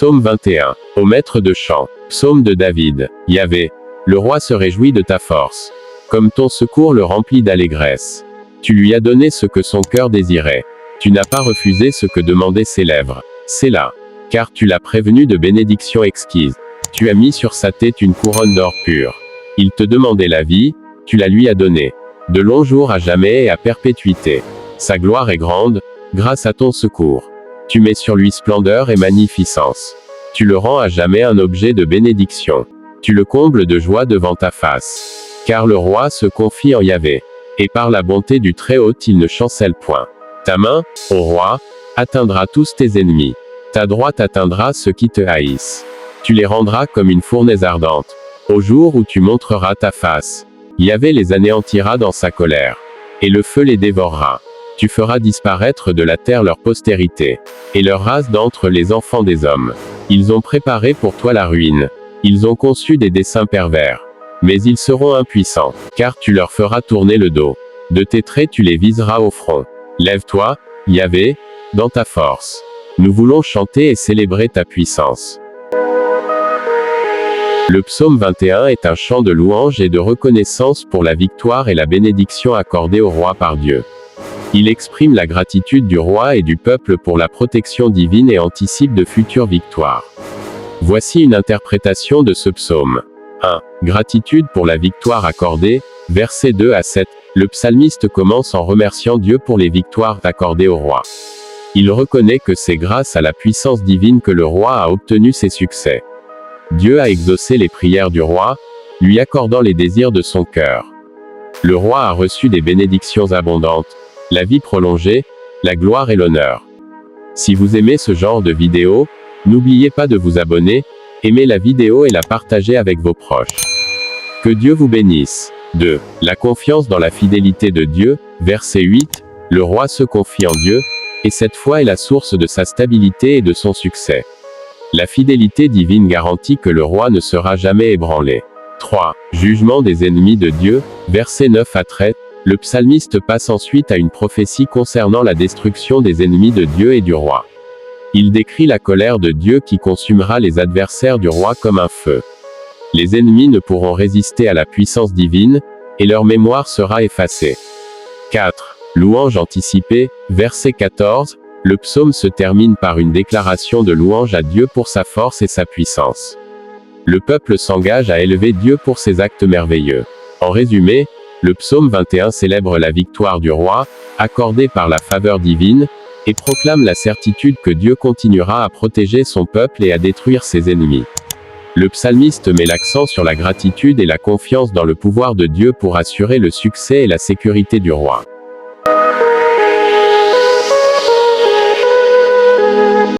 Psaume 21. Au maître de chant. Psaume de David. Yahvé, le roi se réjouit de ta force. Comme ton secours le remplit d'allégresse. Tu lui as donné ce que son cœur désirait. Tu n'as pas refusé ce que demandaient ses lèvres. Sélah. Car tu l'as prévenu de bénédictions exquises. Tu as mis sur sa tête une couronne d'or pur. Il te demandait la vie, tu la lui as donnée. De longs jours à jamais et à perpétuité. Sa gloire est grande, grâce à ton secours. Tu mets sur lui splendeur et magnificence. Tu le rends à jamais un objet de bénédiction. Tu le combles de joie devant ta face. Car le roi se confie en Yahvé. Et par la bonté du Très-Haut il ne chancelle point. Ta main, ô roi, atteindra tous tes ennemis. Ta droite atteindra ceux qui te haïssent. Tu les rendras comme une fournaise ardente. Au jour où tu montreras ta face. Yahvé les anéantira dans sa colère. Et le feu les dévorera. Tu feras disparaître de la terre leur postérité. Et leur race d'entre les enfants des hommes. Ils ont préparé pour toi la ruine. Ils ont conçu des desseins pervers. Mais ils seront impuissants, car tu leur feras tourner le dos. De tes traits tu les viseras au front. Lève-toi, Yahvé, dans ta force. Nous voulons chanter et célébrer ta puissance. Le psaume 21 est un chant de louange et de reconnaissance pour la victoire et la bénédiction accordée au roi par Dieu. Il exprime la gratitude du roi et du peuple pour la protection divine et anticipe de futures victoires. Voici une interprétation de ce psaume. 1. Gratitude pour la victoire accordée, versets 2 à 7. Le psalmiste commence en remerciant Dieu pour les victoires accordées au roi. Il reconnaît que c'est grâce à la puissance divine que le roi a obtenu ses succès. Dieu a exaucé les prières du roi, lui accordant les désirs de son cœur. Le roi a reçu des bénédictions abondantes, la vie prolongée, la gloire et l'honneur. Si vous aimez ce genre de vidéo, n'oubliez pas de vous abonner, aimer la vidéo et la partager avec vos proches. Que Dieu vous bénisse. 2. La confiance dans la fidélité de Dieu, verset 8, le roi se confie en Dieu, et cette foi est la source de sa stabilité et de son succès. La fidélité divine garantit que le roi ne sera jamais ébranlé. 3. Jugement des ennemis de Dieu, versets 9 à 13, le psalmiste passe ensuite à une prophétie concernant la destruction des ennemis de Dieu et du roi. Il décrit la colère de Dieu qui consumera les adversaires du roi comme un feu. Les ennemis ne pourront résister à la puissance divine, et leur mémoire sera effacée. 4. Louange anticipée, verset 14, le psaume se termine par une déclaration de louange à Dieu pour sa force et sa puissance. Le peuple s'engage à élever Dieu pour ses actes merveilleux. En résumé, le psaume 21 célèbre la victoire du roi, accordée par la faveur divine, et proclame la certitude que Dieu continuera à protéger son peuple et à détruire ses ennemis. Le psalmiste met l'accent sur la gratitude et la confiance dans le pouvoir de Dieu pour assurer le succès et la sécurité du roi.